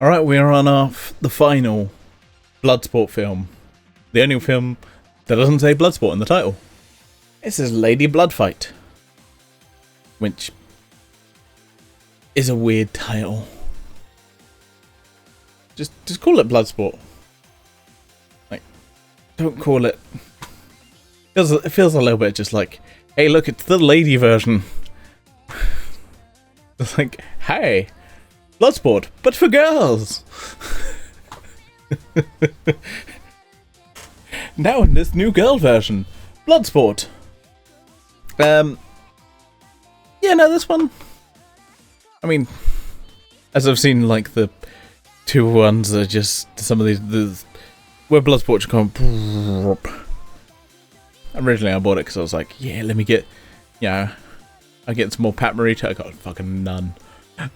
Alright, we are on the final Bloodsport film. The only film that doesn't say Bloodsport in the title. This is Lady Bloodfight. Which is a weird title. Just call it Bloodsport. Like, don't call it... It feels a little bit just like, hey look, it's the lady version. It's like, hey, Bloodsport, but for girls. Now in this new girl version, Bloodsport. Yeah, no, this one. I mean, as I've seen, like the two ones that are just some of these where Bloodsport should come. Originally, I bought it because I was like, yeah, let me get, I get some more Pat Morita. I got fucking none.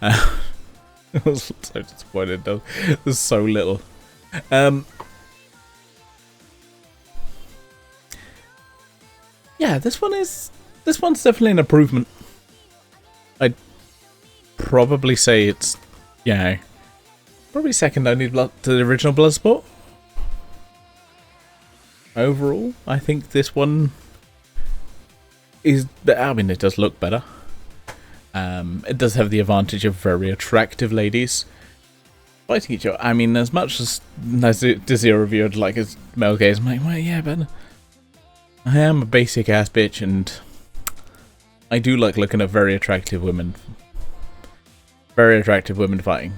I was so disappointed though. There's so little. Yeah, this one's definitely an improvement. I'd probably say it's, probably second only to the original Bloodsport. Overall, I think this one is better. I mean, it does look better. It does have the advantage of very attractive ladies fighting each other. I mean, as much as Dizzy reviewed like as male gaze, I'm like, well, yeah, but I am a basic ass bitch, and I do like looking at very attractive women fighting.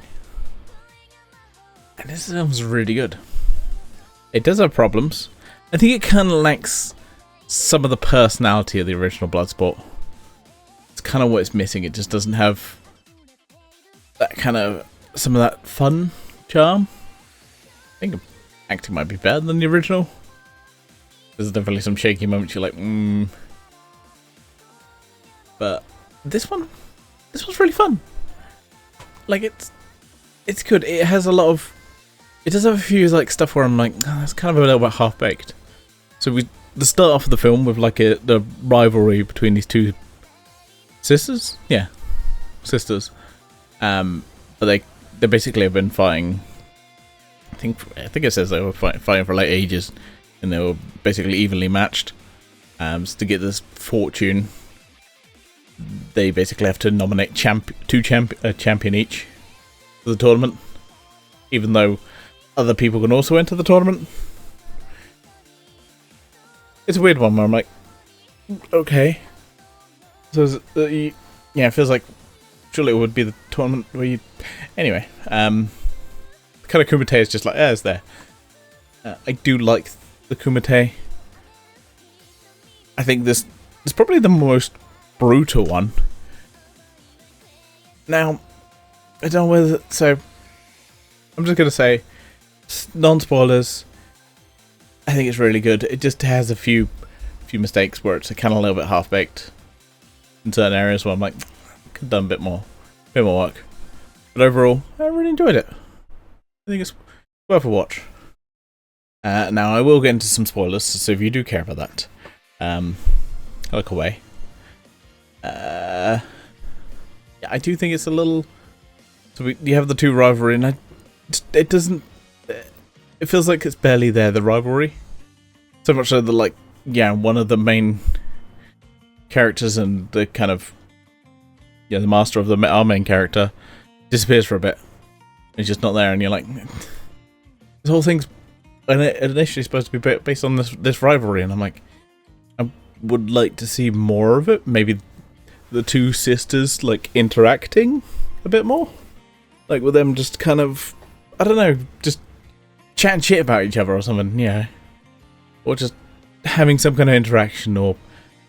And this sounds really good. It does have problems. I think it kind of lacks some of the personality of the original Bloodsport. It's kind of what it's missing. It just doesn't have that kind of, some of that fun charm. I think acting might be better than the original. There's definitely some shaky moments you're like, But this one's really fun. Like, it's good. It has a lot of, it does have a few like stuff where I'm like, oh, that's kind of a little bit half-baked. So the start off of the film with like the rivalry between these two sisters. Yeah, sisters. But they basically have been fighting. I think it says they were fighting for like ages, and they were basically evenly matched. So to get this fortune, they basically have to nominate a champion each for the tournament, even though other people can also enter the tournament. It's a weird one where I'm like, okay. So it feels like surely it would be the tournament where you. Anyway, kind of Kumite is just like, it's there. I do like the Kumite. I think this is probably the most brutal one. Now, I don't know whether. So, I'm just gonna say, non-spoilers. I think it's really good. It just has a few mistakes where it's kind of a little bit half-baked in certain areas where I'm like, could have done a bit more work. But overall, I really enjoyed it. I think it's worth a watch. Now, I will get into some spoilers, so if you do care about that, look away. Yeah, I do think it's a little. So you have the two rivalry, and it doesn't. It feels like it's barely there, the rivalry. So much so that, one of the main characters and the kind of, the master of our main character disappears for a bit. He's just not there, and you're like, this whole thing's initially supposed to be based on this rivalry, and I'm like, I would like to see more of it. Maybe the two sisters, interacting a bit more. Like, with them just kind of, I don't know, just chatting shit about each other or something, or just having some kind of interaction, or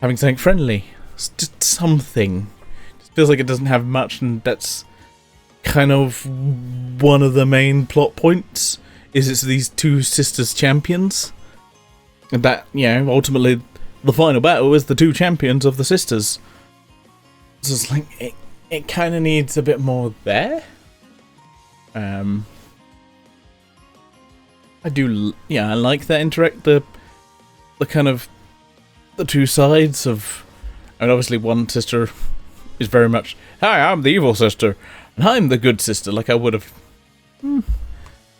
having something friendly. It's just something. It just feels like it doesn't have much, and that's kind of one of the main plot points. Is it's these two sisters champions, and that ultimately the final battle is the two champions of the sisters. So it's like it kind of needs a bit more there. I do, I like that the kind of, the two sides of, I mean, obviously one sister is very much, hi, I'm the evil sister, and I'm the good sister, like I would have You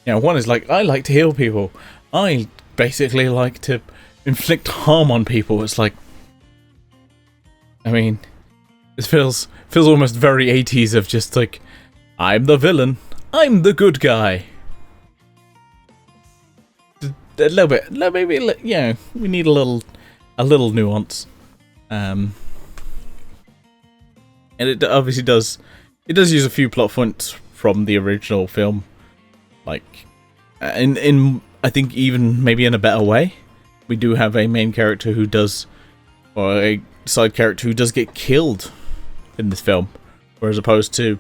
know, one is like, I like to heal people. I basically like to inflict harm on people. It's like, I mean, this feels almost very 80s of just like, I'm the villain, I'm the good guy. A little bit, maybe, you know, we need a little nuance. And it obviously does. It does use a few plot points from the original film, like in I think even maybe in a better way. We do have a main character who does, or a side character who does get killed in this film, whereas opposed to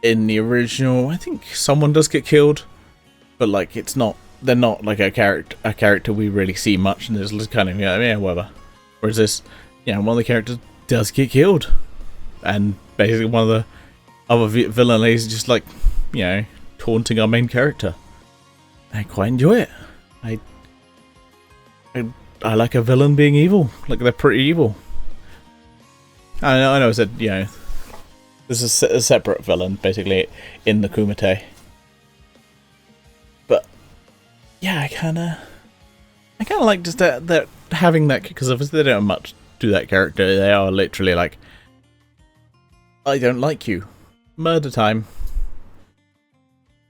in the original, I think someone does get killed, but like it's not. They're not like a character we really see much, and there's kind of yeah whatever. Whereas this, you know, one of the characters does get killed, and basically one of the other villains is just like, you know, taunting our main character. I quite enjoy it. I like a villain being evil. Like, they're pretty evil. I know. I said, you know, this is a separate villain basically in the Kumite. But yeah, I kind of like just that having that, because obviously they don't have much to that character. They are literally like, I don't like you. Murder time.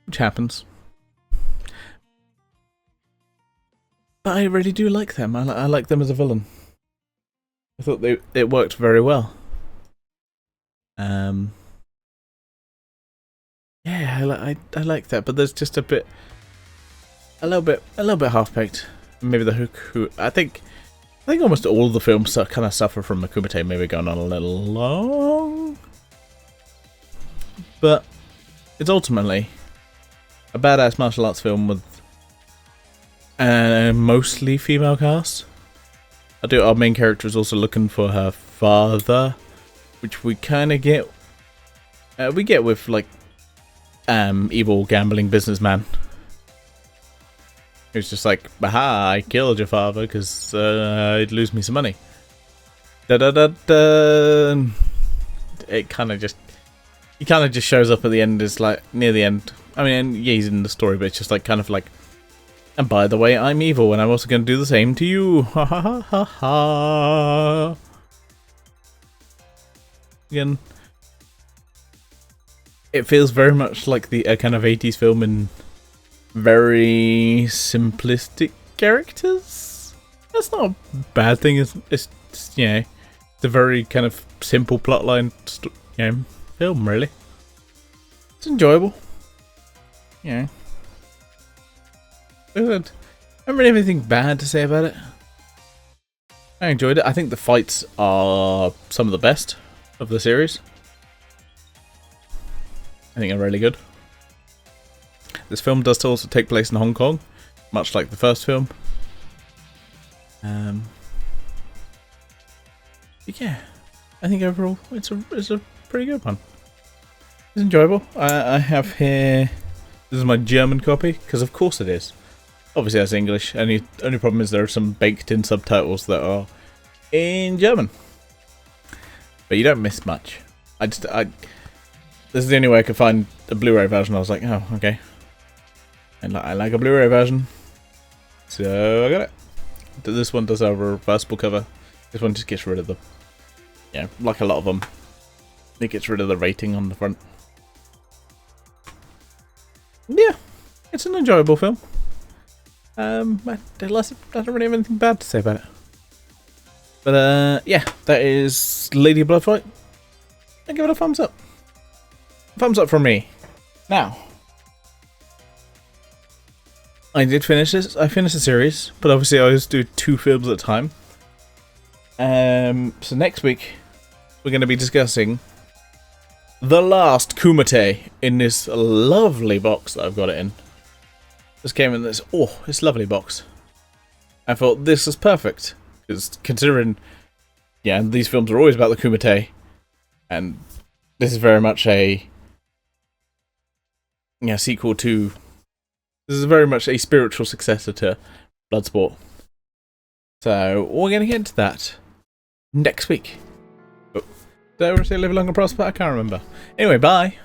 Which happens. But I really do like them. I like them as a villain. I thought it worked very well. Yeah, I like that, but there's just a little bit half-baked. Maybe the who I think almost all of the films kind of suffer from the Kumite maybe going on a little long. But it's ultimately a badass martial arts film with a mostly female cast. Our main character is also looking for her father, which we kind of get. We get with like evil gambling businessman who's just like, "Aha! I killed your father because I'd lose me some money." Da da da da. He kind of just shows up at the end. Is like near the end. I mean, yeah, he's in the story, but it's just like kind of like. And by the way, I'm evil, and I'm also going to do the same to you. Ha ha ha ha ha. Again, it feels very much like a kind of 80s film in very simplistic characters. That's not a bad thing. It's you know, it's a very kind of simple plotline, film really. It's enjoyable. You know. I don't really have anything bad to say about it. I enjoyed it. I think the fights are some of the best of the series. I think they're really good. This film does also take place in Hong Kong, much like the first film. But yeah, I think overall it's a pretty good one. It's enjoyable. I have here. This is my German copy, because of course it is. Obviously that's English. Only problem is there are some baked-in subtitles that are in German. But you don't miss much. This is the only way I could find a Blu-ray version. I was like, oh, okay. And I like a Blu-ray version, so I got it. This one does have a reversible cover. This one just gets rid of the, like a lot of them, it gets rid of the rating on the front. Yeah, it's an enjoyable film. I don't really have anything bad to say about it. But yeah, that is Lady Bloodfight. I give it a thumbs up. Thumbs up from me. Now, I did finish this. I finished the series, but obviously I always do 2 films at a time. So next week we're going to be discussing the last Kumite in this lovely box that I've got it in. This came in this lovely box. I thought this is perfect, because considering, these films are always about the Kumite, and this is very much a sequel to. This is very much a spiritual successor to Bloodsport. So we're going to get into that next week. Did I ever say live long and prosper? I can't remember. Anyway, bye.